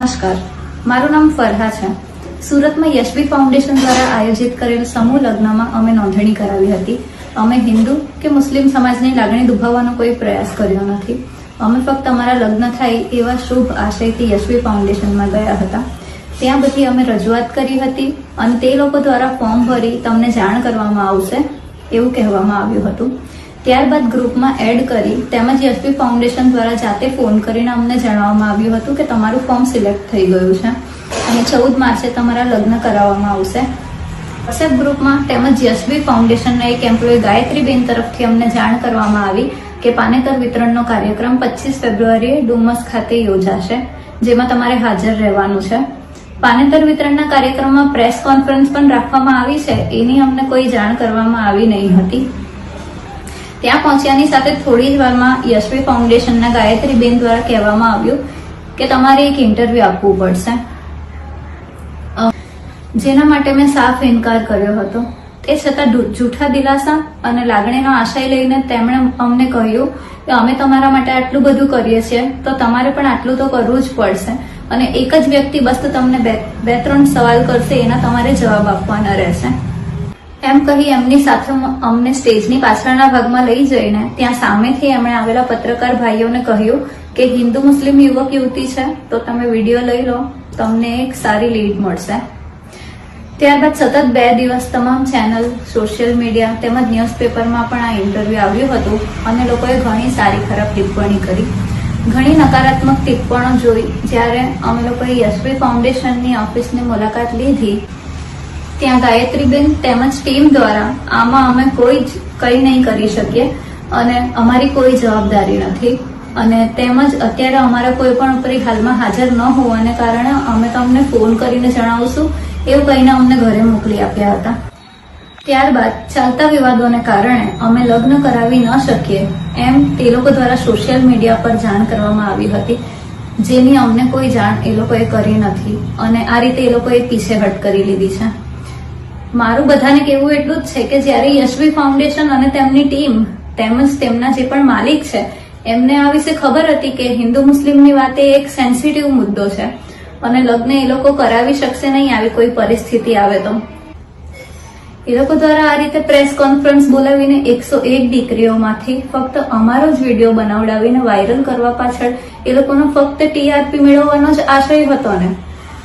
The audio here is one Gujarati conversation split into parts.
નમસ્કાર, મારું નામ ફરહા છે. સુરતમાં યશવી ફાઉન્ડેશન દ્વારા આયોજિત કરેલ સમૂહ લગ્નમાં અમે નોંધણી કરાવી હતી. અમે હિન્દુ કે મુસ્લિમ સમાજની લાગણી દુભાવવાનો કોઈ પ્રયાસ કર્યો નથી. અમે ફક્ત અમારા લગ્ન થાય એવા શુભ આશયથી યશવી ફાઉન્ડેશનમાં ગયા હતા. ત્યાં બધી અમે રજૂઆત કરી હતી અને તે લોકો દ્વારા ફોર્મ ભરી તમને જાણ કરવામાં આવશે એવું કહેવામાં આવ્યું હતું. ત્યારબાદ ગ્રુપમાં એડ કરી તેમજ યશવી ફાઉન્ડેશન દ્વારા જાતે ફોન કરીને અમને જણાવવામાં આવ્યું હતું કે તમારું ફોર્મ સિલેક્ટ થઈ ગયું છે અને 14 માર્ચે તમારા લગ્ન કરાવવામાં આવશે. વોટ્સએપ ગ્રુપમાં તેમજ યશવી ફાઉન્ડેશનના એક એમ્પ્લોય ગાયત્રીબેન તરફથી અમને જાણ કરવામાં આવી કે પાનેતર વિતરણનો કાર્યક્રમ 25 ફેબ્રુઆરીએ ડુમસ ખાતે યોજાશે, જેમાં તમારે હાજર રહેવાનું છે. પાનેતર વિતરણના કાર્યક્રમમાં પ્રેસ કોન્ફરન્સ પણ રાખવામાં આવી છે, એની અમને કોઈ જાણ કરવામાં આવી નહીં હતી. ત્યાં પહોંચ્યાની સાથે થોડી જ વારમાં યશવી ફાઉન્ડેશનના ગાયત્રીબેન દ્વારા કહેવામાં આવ્યું કે તમારે એક ઇન્ટરવ્યુ આપવું પડશે, જેના માટે મેં સાફ ઇનકાર કર્યો હતો. તે છતાં જૂઠા દિલાસા અને લાગણીનો આશય લઈને તેમણે અમને કહ્યું કે અમે તમારા માટે આટલું બધું કરીએ છીએ તો તમારે પણ આટલું તો કરવું જ પડશે અને એક જ વ્યક્તિ બસ તમને બે ત્રણ સવાલ કરશે, એના તમારે જવાબ આપવાના રહેશે એમ કહી એમની સાથે અમને સ્ટેજની પાછળના ભાગમાં લઈ જઈને ત્યાં સામેથી એમણે આવેલા પત્રકાર ભાઈઓને કહ્યું કે હિન્દુ મુસ્લિમ યુવક યુવતી છે તો તમે વિડીયો લઈ લો, તમને એક સારી લીડ મળશે. ત્યારબાદ સતત 2 દિવસ તમામ ચેનલ, સોશિયલ મીડિયા તેમજ ન્યૂઝપેપરમાં પણ આ ઇન્ટરવ્યુ આવ્યું હતું અને લોકોએ ઘણી સારી ખરાબ ટિપ્પણી કરી. ઘણી નકારાત્મક ટિપ્પણો જોઈ જ્યારે અમે લોકોએ યશવી ફાઉન્ડેશનની ઓફિસની મુલાકાત લીધી. ત્યાં ગાયત્રીબેન તેમજ ટીમ દ્વારા આમાં અમે કંઈ નહીં કરી શકીએ અને અમારી કોઈ જવાબદારી નથી અને તેમજ અત્યારે અમારા કોઈ પણ ઉપર હાલમાં હાજર ન હોવાને કારણે અમે તમને ફોન કરીને જણાવશું એવું કહીને અમને ઘરે મોકલી આપ્યા હતા. ત્યારબાદ ચાલતા વિવાદોને કારણે અમે લગ્ન કરાવી ન શકીએ એમ તે લોકો દ્વારા સોશિયલ મીડિયા પર જાણ કરવામાં આવી હતી, જેની અમને કોઈ જાણ એ લોકોએ કરી નથી અને આ રીતે એ લોકોએ પીછેહટ કરી લીધી છે. મારું બધાને કહેવું એટલું જ છે કે જ્યારે યશવી ફાઉન્ડેશન અને તેમની ટીમ તેમજ તેમના જે પણ માલિક છે એમને આ વિશે ખબર હતી કે હિન્દુ મુસ્લિમની વાત એ એક સેન્સિટિવ મુદ્દો છે અને લગ્ન એ લોકો કરાવી શકશે નહીં આવી કોઈ પરિસ્થિતિ આવે તો. એ લોકો દ્વારા આ રીતે પ્રેસ કોન્ફરન્સ બોલાવીને 101 દીકરીઓમાંથી ફક્ત અમારો જ વિડીયો બનાવડાવીને વાયરલ કરવા પાછળ એ લોકોનો ફક્ત ટીઆરપી મેળવવાનો જ આશય હતો ને.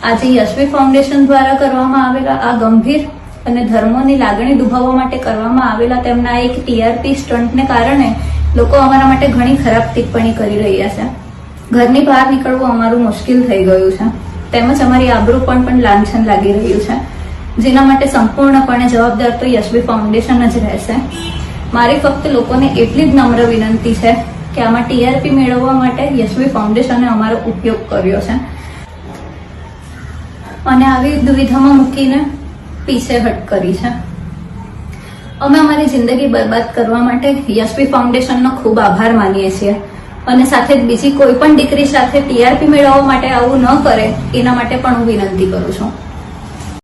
આજે યશવી ફાઉન્ડેશન દ્વારા કરવામાં આવેલા આ ગંભીર અને ધર્મોની લાગણી દુભાવવા માટે કરવામાં આવેલા તેમના એક ટીઆરપી સ્ટન્ટને કારણે લોકો અમારા માટે ઘણી ખરાબ ટિપ્પણી કરી રહ્યા છે. ઘરની બહાર નીકળવું અમારું મુશ્કેલ થઈ ગયું છે તેમજ અમારી આબરૂ પણ લાંછન લાગી રહ્યું છે, જેના માટે સંપૂર્ણપણે જવાબદાર તો યશવી ફાઉન્ડેશન જ રહેશે. મારી ફક્ત લોકોને એટલી જ નમ્ર વિનંતી છે કે આમાં ટીઆરપી મેળવવા માટે યશવી ફાઉન્ડેશને અમારો ઉપયોગ કર્યો છે અને આવી દુવિધામાં મૂકીને પીછેહટ કરી છે. અમે અમારી જિંદગી બરબાદ કરવા માટે યશવી ફાઉન્ડેશનનો ખૂબ આભાર માનીએ છીએ અને સાથે જ બીજી કોઈ પણ દીકરી સાથે ટીઆરપી મેળવવા માટે આવું ન કરે એના માટે પણ હું વિનંતી કરું છું.